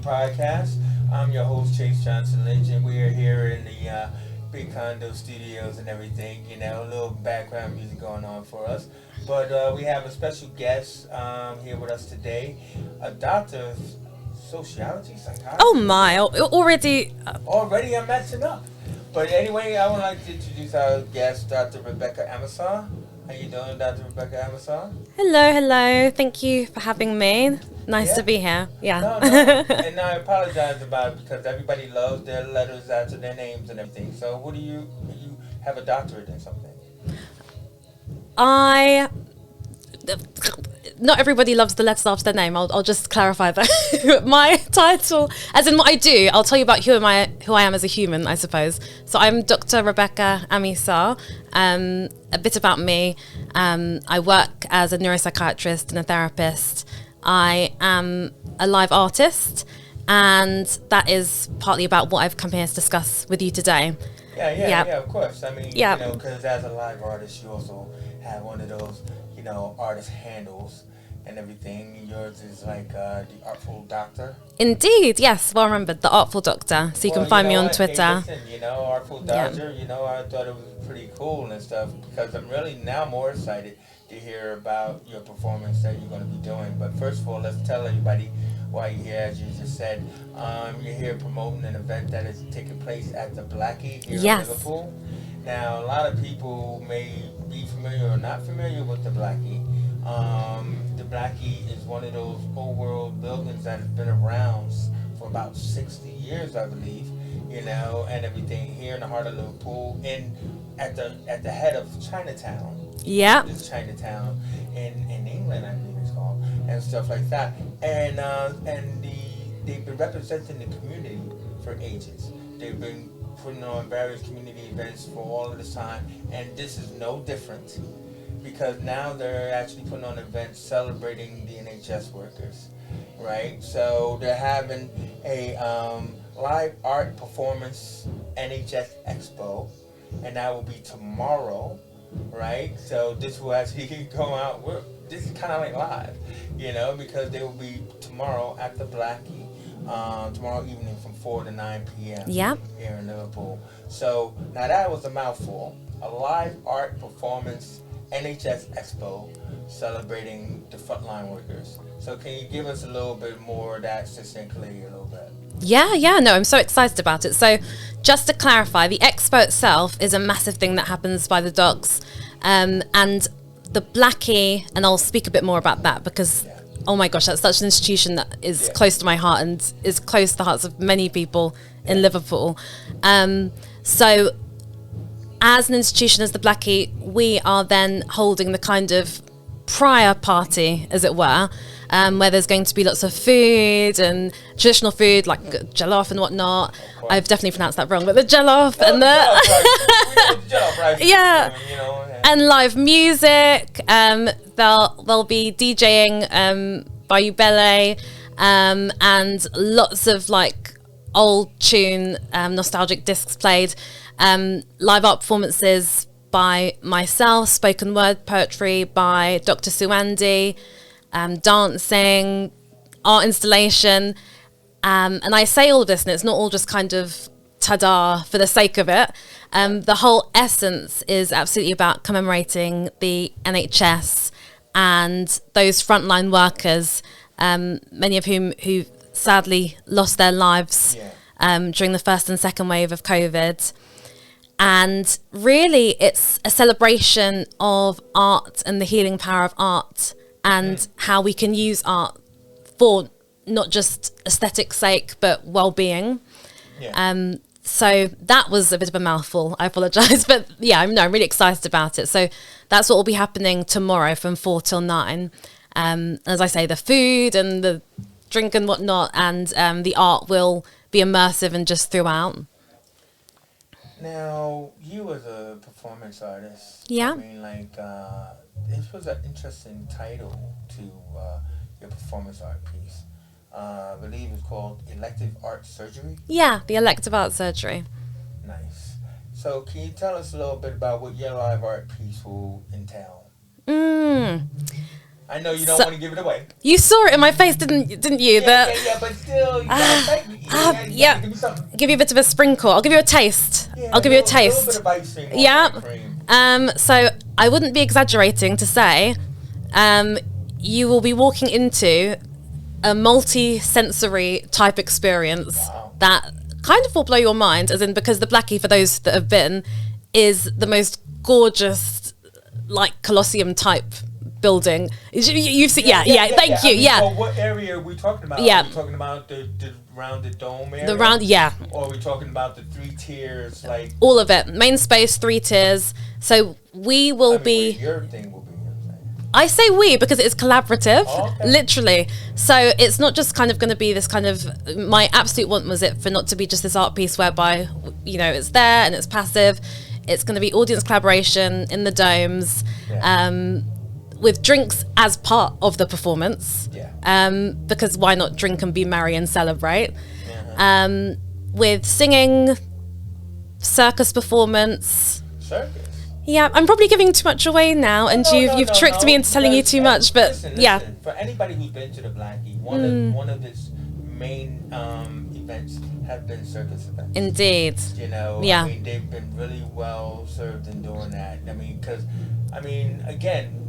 podcast. I'm your host, Chase Johnson Lynch, and we are here in the Big Condo Studios and everything. You know, a little background music going on for us. But we have a special guest here with us today, a doctor of sociology, psychology. Oh my, already. Already I'm matching up. But anyway, I would like to introduce our guest, Dr. Rebecca Amissah. How you doing, Dr. Rebecca Amissah? Hello. Thank you for having me. Nice to be here. Yeah. No. And I apologize about it because everybody loves their letters after their names and everything. So what do you have a doctorate in something? Not everybody loves the letters after their name. I'll just clarify that. My title, as in what I do, I'll tell you about who I am as a human, I suppose. So I'm Dr. Rebecca Amissah. A bit about me. I work as a neuropsychiatrist and a therapist. I am a live artist, and that is partly about what I've come here to discuss with you today. Yeah, of course. I mean, because as a live artist, you also have one of those, artist handles and everything. Yours is like the Artful Doctor. Indeed, yes, well remembered, the Artful Doctor. So you can find me on Twitter. Hey, listen, Artful Doctor, I thought it was pretty cool and stuff because I'm really now more excited to hear about your performance that you're going to be doing. But first of all, let's tell everybody why you're here. As you just said, you're here promoting an event that is taking place at the Blackie here in Liverpool. Now, a lot of people may be familiar or not familiar with the Blackie. The Blackie is one of those old world buildings that has been around for about 60 years, I believe, and everything here in the heart of Liverpool and at the head of Chinatown. Yeah. This Chinatown in England, I believe it's called, and stuff like that. And they've been representing the community for ages. They've been putting on various community events for all of this time, and this is no different because now they're actually putting on events celebrating the NHS workers, right? So they're having a live art performance NHS Expo, and that will be tomorrow, right? So this will actually go out. This is kind of like live, because they will be tomorrow at the Blackie. Tomorrow evening from 4 to 9 p.m. Here in Liverpool. So now that was a mouthful. A live art performance NHS Expo celebrating the frontline workers. So can you give us a little bit more of that succinctly a little bit? No, I'm so excited about it. So just to clarify, the expo itself is a massive thing that happens by the docks. And the Blackie, and I'll speak a bit more about that because oh my gosh, that's such an institution that is close to my heart and is close to the hearts of many people in Liverpool. So as an institution, as the Blackie, we are then holding the kind of prior party, as it were, where there's going to be lots of food and traditional food like jollof and whatnot. I've definitely pronounced that wrong, but the jollof and and live music. They'll be DJing Bayou and lots of like old tune nostalgic discs played, live art performances by myself, spoken word poetry by Dr. Suwandi, dancing, art installation, and I say all of this and it's not all just kind of ta-da for the sake of it. The whole essence is absolutely about commemorating the NHS and those frontline workers, many of whom who sadly lost their lives during the first and second wave of COVID. And really, it's a celebration of art and the healing power of art and how we can use art for not just aesthetic's sake, but well-being. So that was a bit of a mouthful. I apologise. But I'm really excited about it. So that's what will be happening tomorrow from 4 till 9. As I say, the food and the drink and whatnot, and the art will be immersive and just throughout. Now, you as a performance artist, I mean, this was an interesting title to your performance art piece. I believe it's called Elective Art Surgery? Yeah, the elective art surgery. Nice. So can you tell us a little bit about what your live art piece will entail? I know you don't So- want to give it away. You saw it in my face, didn't you? Yeah, but still, you gotta thank me. Yeah. Give me something. Give you a bit of a sprinkle. I'll give you a taste. Yeah, I'll give you a little taste. bit of ice cream on Yeah. that cream. So I wouldn't be exaggerating to say, you will be walking into a multi-sensory type experience Wow. that kind of will blow your mind, as in, because the Blackie, for those that have been, is the most gorgeous, like, Colosseum type building. You've seen, thank you, I mean, yeah. Well, what area are we talking about? Yeah. Are we talking about the rounded dome area? The round, yeah. Or are we talking about the 3 tiers, like... All of it. Main space, 3 tiers. So we will I mean, be... what your thing will be, you know what I'm saying? I say we because it's collaborative, Oh, okay. literally. So it's not just kind of going to be this kind of... My absolute want was it for not to be just this art piece whereby, you know, it's there and it's passive. It's going to be audience collaboration in the domes, Yeah. with drinks as part of the performance. Yeah. Because why not drink and be merry and celebrate? Uh-huh. With singing, circus performance. Circus. Yeah, I'm probably giving too much away now, and you've tricked me into telling you too much. But listen, for anybody who's been to the Blackie, one of its main events have been circus events. Indeed. You know, Yeah. I mean, they've been really well served in doing that. I mean, because, I mean, again,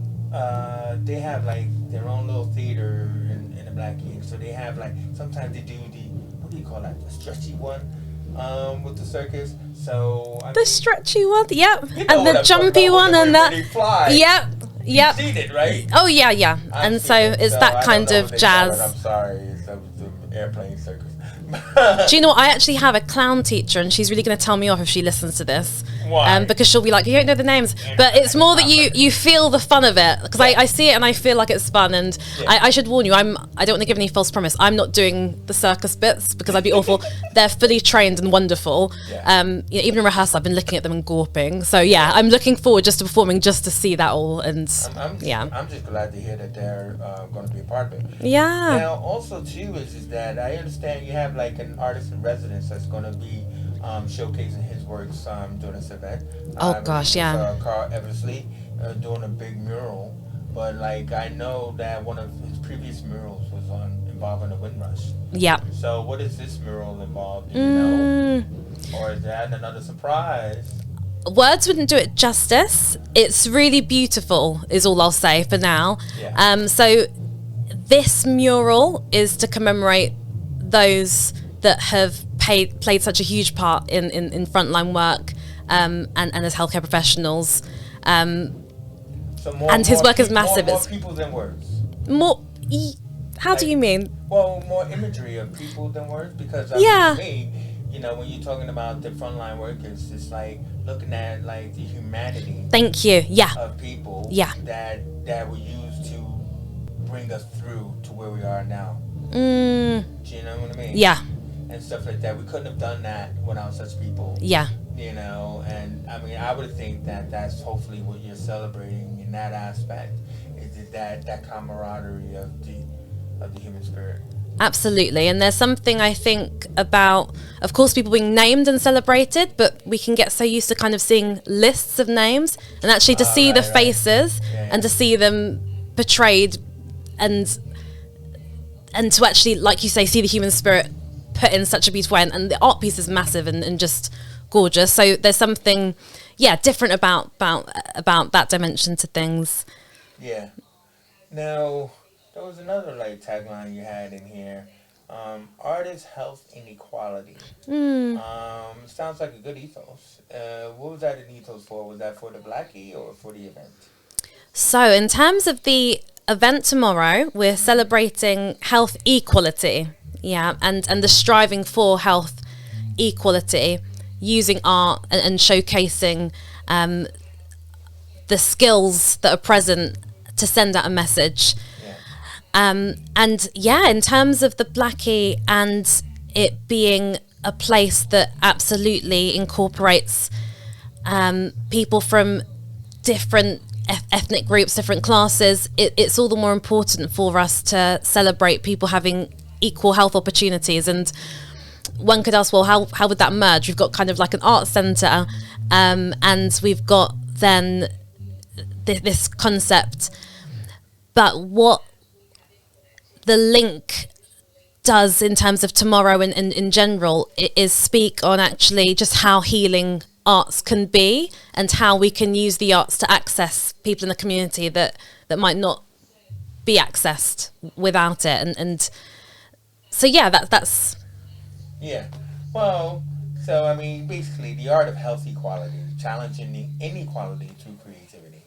they have like their own little theater in the Blackie, so they have like sometimes they do the, what do you call that, the stretchy one, with the circus. So I The mean, stretchy one, yep, you know and what the I'm talking jumpy about, one, when and they that, really fly. yep, yep. You've seen it, right? Oh yeah, yeah. I've And seen so it, it's so I that don't kind know of what they call it. jazz. I'm sorry, it's the airplane circus. Do you know what? I actually have a clown teacher, and she's really going to tell me off if she listens to this. Why? Because she'll be like, you don't know the names. But it's more that you feel the fun of it. Because I see it and I feel like it's fun. And I should warn you, I don't want to give any false promise. I'm not doing the circus bits because I'd be awful. They're fully trained and wonderful. Yeah. You know, even in rehearsal, I've been looking at them and gawping. So yeah, I'm looking forward just to performing, just to see that all. And I'm just glad to hear that they're going to be a part of it. yeah. Now, also too is that I understand you have like an artist in residence that's going to be showcasing his works during this event. Oh, gosh, yeah. Carl Eversley doing a big mural, but like I know that one of his previous murals was involving a Windrush. Yeah. So what is this mural involved? Do you know, or is that another surprise? Words wouldn't do it justice. It's really beautiful, is all I'll say for now. Yeah. So this mural is to commemorate those that have played such a huge part in frontline work and as healthcare professionals. So And his work is massive. More It's- people than words. How do you mean? Well, more imagery of people than words, because I Yeah. mean, to me, you know, when you're talking about the frontline workers, it's like looking at like the humanity Thank you. Yeah. of people Yeah. that were used to bring us through to where we are now. Do you know what I mean? Yeah. And stuff like that. We couldn't have done that without such people. Yeah. You know, and I mean, I would think that that's hopefully what you're celebrating in that aspect, is that camaraderie of the human spirit. Absolutely. And there's something I think about, of course, people being named and celebrated, but we can get so used to kind of seeing lists of names, and actually to see the faces and to see them portrayed and to actually, like you say, see the human spirit put in such a beautiful way. And the art piece is massive and just gorgeous. So there's something, different about that dimension to things. Yeah. Now, there was another like tagline you had in here. Artist, health, and equality. Sounds like a good ethos. What was that an ethos for? Was that for the Blackie or for the event? So in terms of the event tomorrow, we're celebrating health equality. And the striving for health equality using art and showcasing the skills that are present to send out a message. In terms of the Blackie and it being a place that absolutely incorporates people from different ethnic groups, different classes, it's all the more important for us to celebrate people having equal health opportunities. And one could ask, well, how would that merge? We've got kind of like an art centre, and we've got then this concept. but what the link does in terms of tomorrow and in general is speak on actually just how healing arts can be and how we can use the arts to access people in the community that might not be accessed without it. And so, yeah, that's... Yeah. Well, so, I mean, basically, the art of health equality, challenging the inequality through creativity.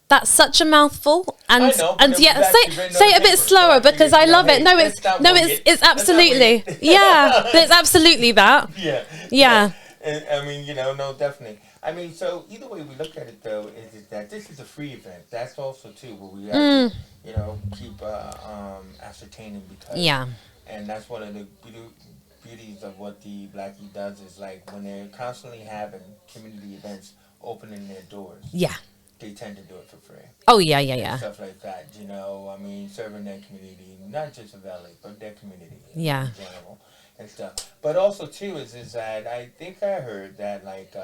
That's such a mouthful, and I know, and yeah, say it a bit slower because I love it. No, it's absolutely yeah, it's absolutely that. Yeah. And, I mean, no, definitely. I mean, so either way we look at it, though, is that this is a free event. That's also too what we have to, keep ascertaining because and that's one of the beauties of what the Blackie does is like when they're constantly having community events opening their doors. Yeah. They tend to do it for free. Oh, yeah. Stuff like that, I mean, serving their community, not just of LA, but their community in general and stuff. But also, too, is that I think I heard that, like,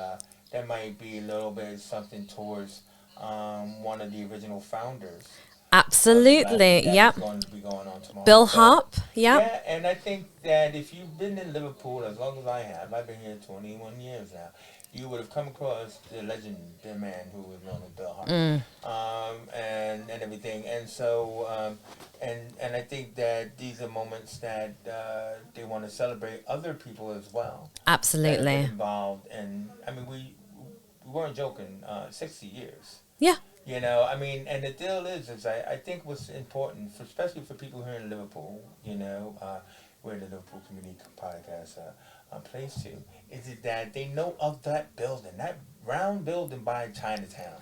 there might be a little bit of something towards one of the original founders. Absolutely, yep. Going to be going on tomorrow. Bill Harp, Yeah, and I think that if you've been in Liverpool as long as I have, I've been here 21 years now, you would have come across the legend, the man who was known as Bill Harp, and everything. And so, and I think that these are moments that they want to celebrate other people as well. Absolutely. Involved, and I mean, we weren't joking. 60 years. Yeah. I mean, and the deal is I think what's important, especially for people here in Liverpool, where the Liverpool Community Podcast plays to, is that they know of that building, that round building by Chinatown.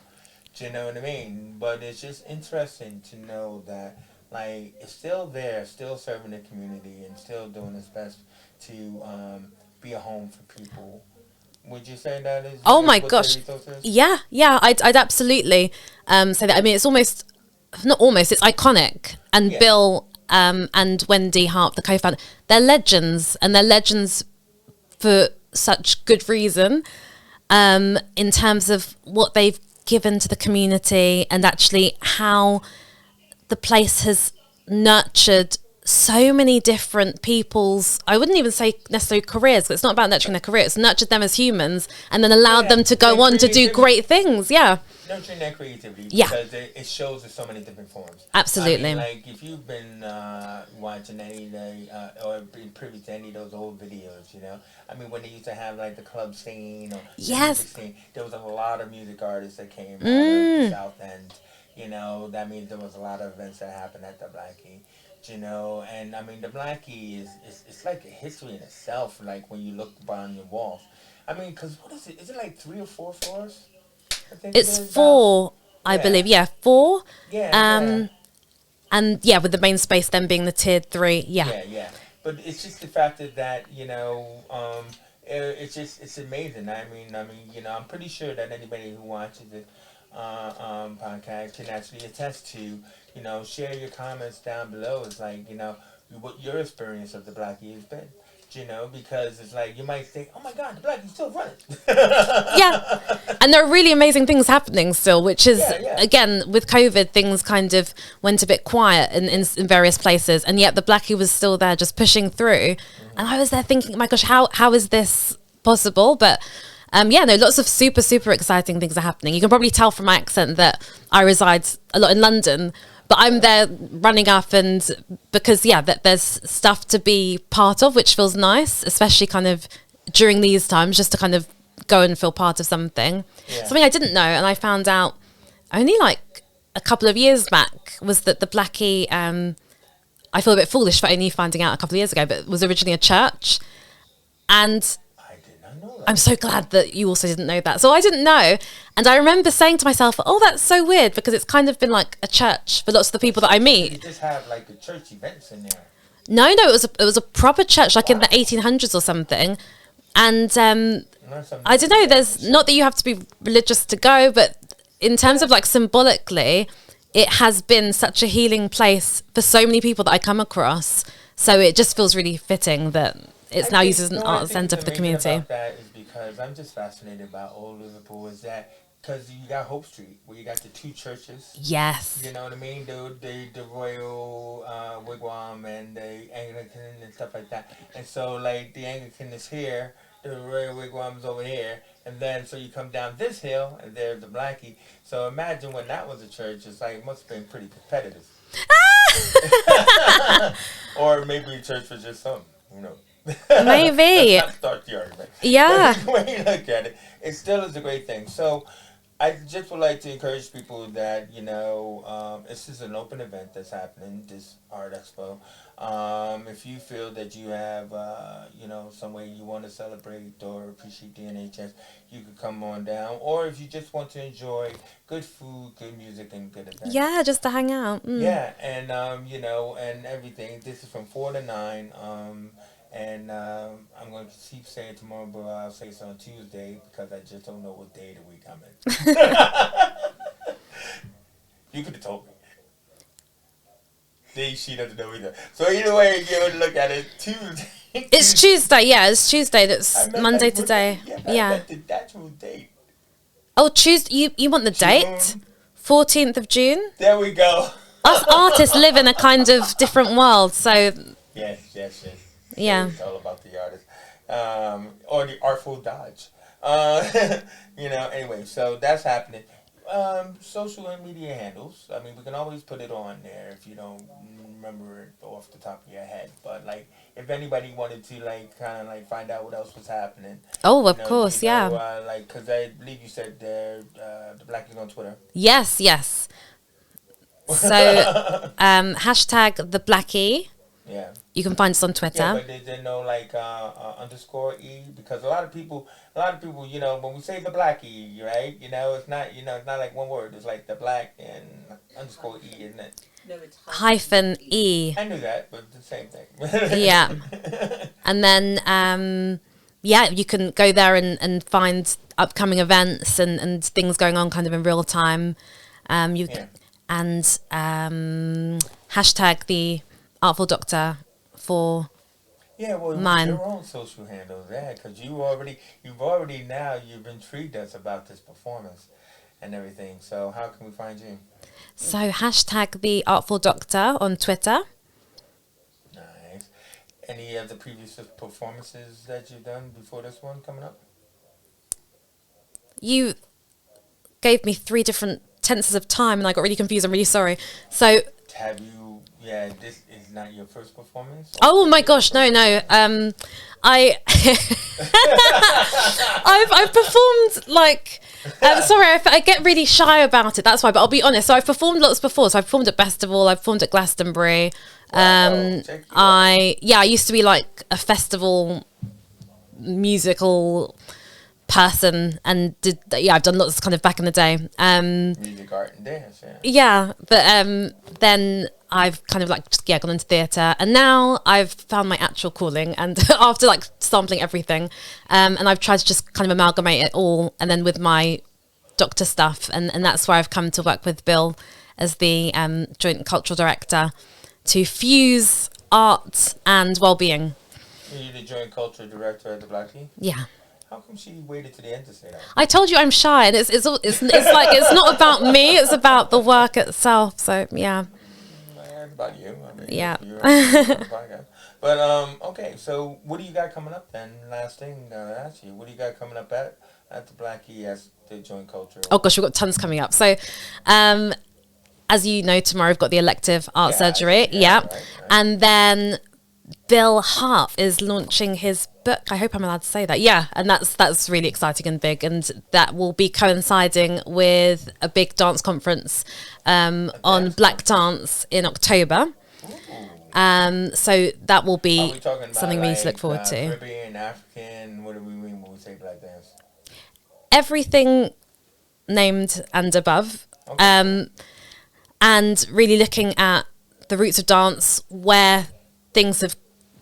Do you know what I mean? But it's just interesting to know that, like, it's still there, still serving the community, and still doing its best to be a home for people. Would you say that is? Oh my gosh! Yeah, I'd absolutely say that. I mean, it's almost, not almost, it's iconic. And Bill and Wendy Harp, the co-founder, they're legends, and they're legends for such good reason. In terms of what they've given to the community, and actually how the place has nurtured so many different people's, I wouldn't even say necessarily careers, because it's not about nurturing their career, it's nurtured them as humans and then allowed them to go on to do great things. Nurturing their creativity because it shows in so many different forms. Absolutely. I mean, like if you've been watching any of the, or been privy to any of those old videos, I mean, when they used to have like the club scene or the music scene, there was a lot of music artists that came out of the South End. That means there was a lot of events that happened at the Blackie. And I mean, the Blackie it's like a history in itself, like when you look behind your walls. I mean, because what is it? Is it like 3 or 4 floors? I think it's 4, I believe. 4. Yeah. And with the main space then being the tiered 3. Yeah. But it's just the fact that it's amazing. I mean, I'm pretty sure that anybody who watches it podcast can actually attest to, share your comments down below. It's like, what your experience of the Blackie has been, because it's like, you might think, oh my God, the Blackie's still running. And there are really amazing things happening still, which is, again, with COVID, things kind of went a bit quiet in various places, and yet the Blackie was still there just pushing through. And I was there thinking, my gosh, how is this possible? But lots of super, super exciting things are happening. You can probably tell from my accent that I reside a lot in London, but I'm there running up, and because, that there's stuff to be part of, which feels nice, especially kind of during these times, just to kind of go and feel part of something. Something I didn't know, and I found out only like a couple of years back, was that the Blackie, I feel a bit foolish for only finding out a couple of years ago, but it was originally a church. And I'm so glad that you also didn't know that. So I didn't know. And I remember saying to myself, oh, that's so weird, because it's kind of been like a church for lots of the people that I meet. You just have like the church events in there. No, it was a proper church, like in the 1800s or something. And I don't know, there's not that you have to be religious to go, but in terms of like symbolically, it has been such a healing place for so many people that I come across. So it just feels really fitting that it's now used as an art centre for the community. About that is because I'm just fascinated about old Liverpool, is that because you got Hope Street, where you got the two churches. Yes. You know what I mean? The Royal Wigwam and the Anglican and stuff like that. And so, like, the Anglican is here, the Royal Wigwam is over here, and then so you come down this hill, and there's the Blackie. So imagine when that was a church, it's like, it must have been pretty competitive. Or maybe the church was just something, you know. Maybe. Let's not start the argument. Yeah. But when you look at it, it still is a great thing. So I just would like to encourage people that, you know, this is an open event that's happening, this Art Expo. If you feel that you have, you know, some way you want to celebrate or appreciate the NHS, you could come on down. Or if you just want to enjoy good food, good music, and good events. Yeah, just to hang out. Yeah, and, you know, and everything. This is from 4 to 9. And I'm going to keep saying tomorrow, but I'll say so on Tuesday because I just don't know what day of the week I'm in. You could have told me. She doesn't know either. So either way, you would look at it, Tuesday. It's Tuesday, yeah, it's Tuesday. That's Monday today. Yeah. I meant the actual date. Oh, Tuesday. You want the date? 14th of June? There we go. Us artists live in a kind of different world, so... Yes. Yeah. It's all about the artist. Or the artful dodge. You know, anyway, so that's happening. Social media handles. I mean, we can always put it on there if you don't remember it off the top of your head. But, like, if anybody wanted to, like, kind of, like, find out what else was happening. Oh, of course, yeah. Like, because I believe you said the Blackies on Twitter. Yes. So, hashtag the Blackie. Yeah. You can find us on Twitter. Yeah, but they didn't know like underscore E, because a lot of people, you know, when we say the Blackie, right? You know, it's not like one word. It's like the black and underscore E, isn't it? No, it's Hyphen E. I knew that, but it's the same thing. Yeah. And then, you can go there and find upcoming events and things going on kind of in real time. And hashtag the Artful Doctor for mine. Your own social handles, because you've intrigued us about this performance and everything. So how can we find you? So hashtag the Artful Doctor on Twitter. Nice. Any of the previous performances that you've done before this one coming up? You gave me 3 different tenses of time and I got really confused. I'm really sorry. So have you? Yeah, this is not your first performance. Oh my gosh, no. I've performed like. Sorry, I get really shy about it. That's why. But I'll be honest. So I've performed lots before. So I've performed at Festival. I've performed at Glastonbury. I used to be like a festival musical person and I've done lots kind of back in the day. Music, art, and dance. Yeah, but then I've kind of like gone into theatre, and now I've found my actual calling. And after like sampling everything, and I've tried to just kind of amalgamate it all, and then with my doctor stuff, and that's where I've come to work with Bill as the joint cultural director to fuse art and well-being. You're the joint cultural director at the Blackie? Yeah. How come she waited to the end to say that? I told you I'm shy, and it's like it's not about me; it's about the work itself. So yeah. About you, I mean, yeah. But okay. So what do you got coming up then? Last thing to ask you, what do you got coming up at the Blackie as the joint culture? Oh gosh, we've got tons coming up. So, as you know, tomorrow we've got the elective art surgery. Right. And then Bill Hart is launching his book. I hope I'm allowed to say that. Yeah, and that's really exciting and big, and that will be coinciding with a big dance conference on Black Dance in October. So that will be something really to look forward to. Caribbean, African, what do we mean when we say Black Dance? Everything named and above. Okay. And really looking at the roots of dance, where things have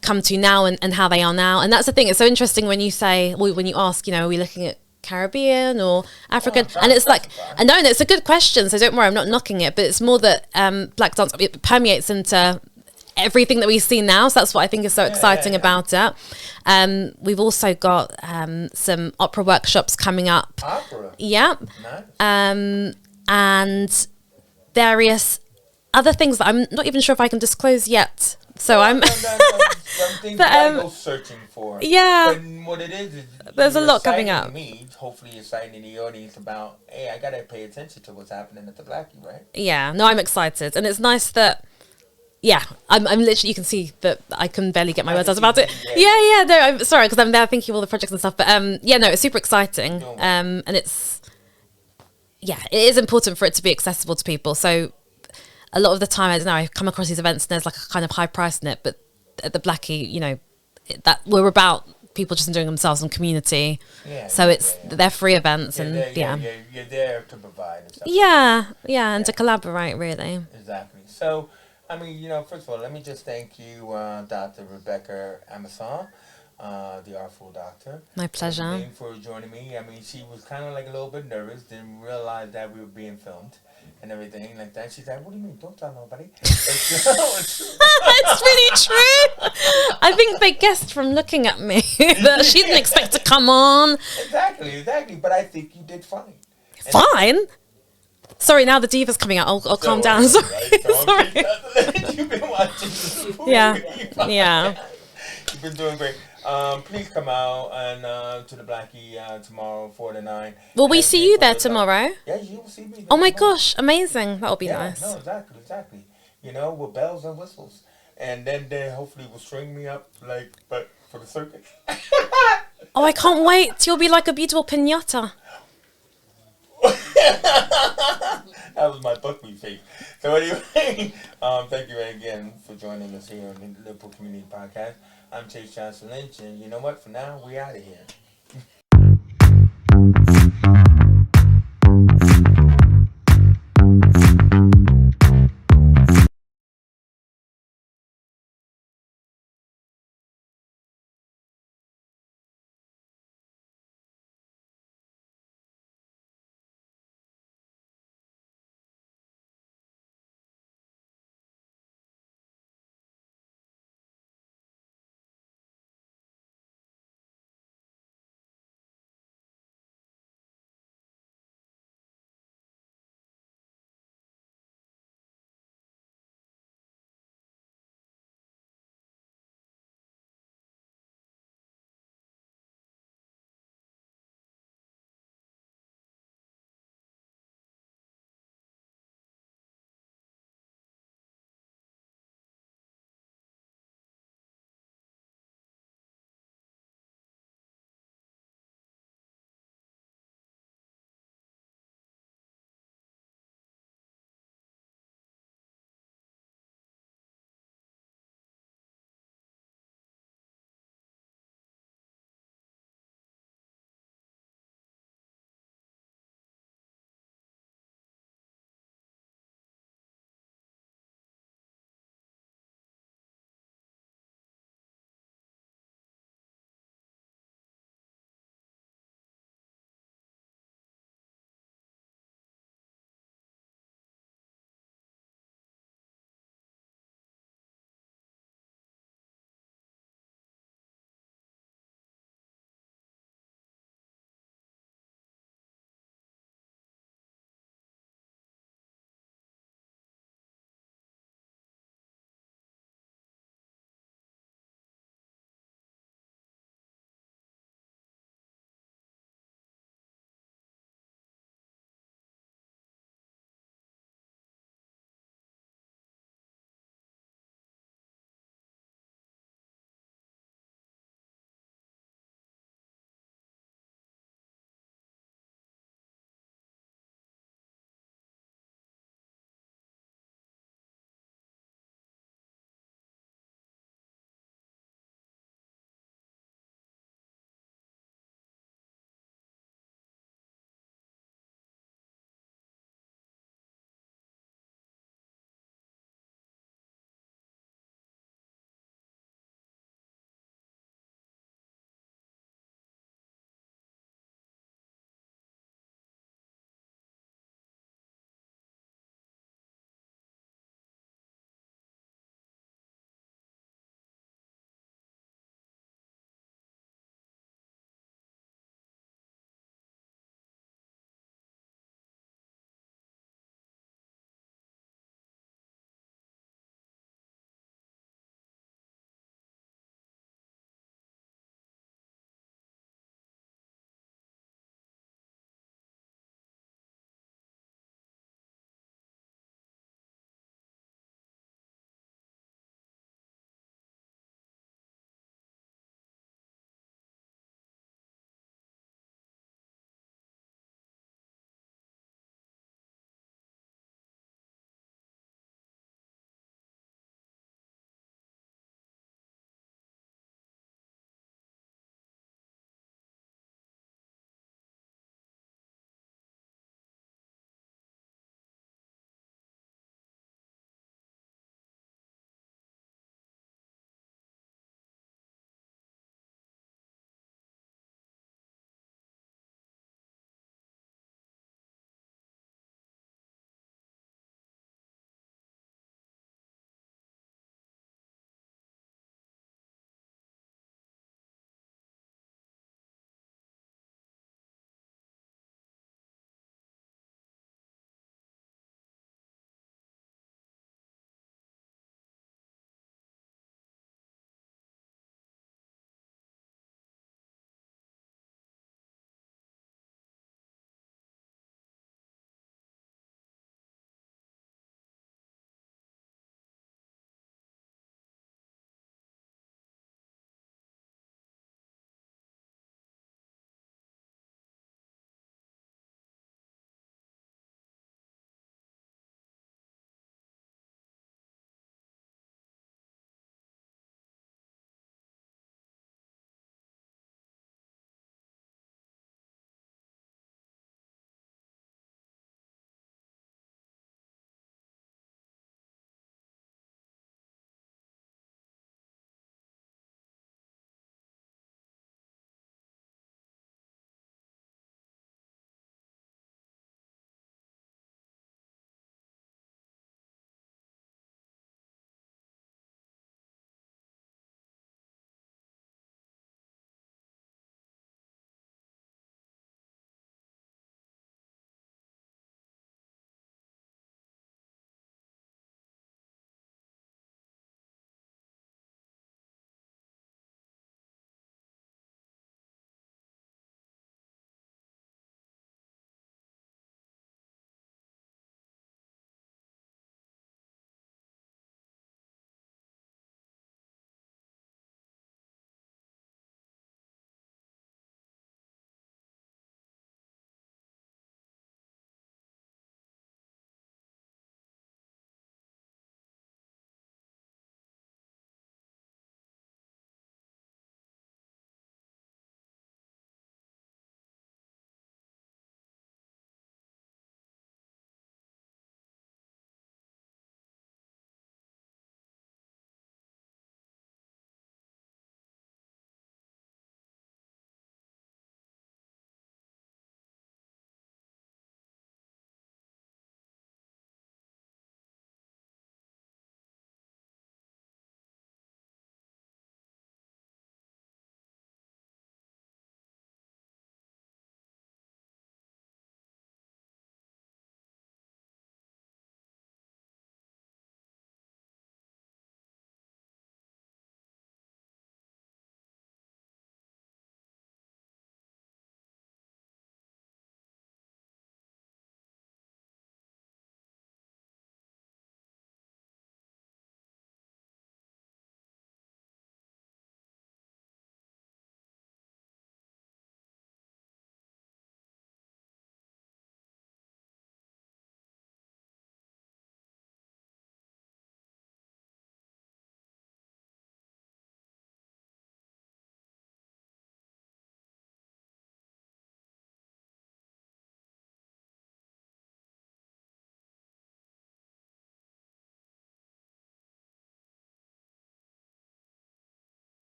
come to now and how they are now. And that's the thing, it's so interesting when you say, when you ask, are we looking at Caribbean or African? And it's like, I know, it's a good question, so don't worry, I'm not knocking it, but it's more that Black dance, it permeates into everything that we see now. So that's what I think is so exciting about it. We've also got some opera workshops coming up. Opera? Yeah. Nice. And various other things that I'm not even sure if I can disclose yet. So I'm... Some things you gotta go searching for. Yeah. And what it is there's a lot coming up. Me, hopefully you're citing the audience about, hey, I gotta pay attention to what's happening at the Blackie, right? Yeah. No, I'm excited. And it's nice that... Yeah, I'm literally, you can see that I can barely get my words out about it. Yeah, no, I'm sorry, because I'm there thinking of all the projects and stuff. But yeah, no, it's super exciting. And it's, yeah, it is important for it to be accessible to people. So a lot of the time, I don't know, I come across these events and there's like a kind of high price in it. But at the Blackie, you know, that we're about people just enjoying themselves and community. Yeah, so it's, they're free events and you're there to provide. And stuff. And to collaborate, really. Exactly. So, I mean, you know, first of all, let me just thank you, Dr. Rebecca Amissah, the Artful Doctor. My pleasure. Thank you for joining me. I mean, she was kind of like a little bit nervous, didn't realize that we were being filmed and everything like that. She's like, what do you mean? Don't tell nobody. It's really true. I think they guessed from looking at me that she didn't expect to come on. Exactly. But I think you did fine. Fine? Sorry, now the diva's coming out. I'll calm down. Sorry. You've been watching this movie. Yeah. You've been doing great. Please come out and to the Blackie tomorrow, 4 to 9. Will we see you there tomorrow? Yeah, you will see me there. Oh my gosh, amazing. That'll be nice. No, exactly. You know, with bells and whistles. And then they hopefully will string me up, but for the circus. Oh, I can't wait. You'll be like a beautiful piñata. That was my buckwheat face. So anyway, thank you again for joining us here on the Liverpool Community Podcast. I'm Chase Johnson Lynch, and you know what? For now, we out of here.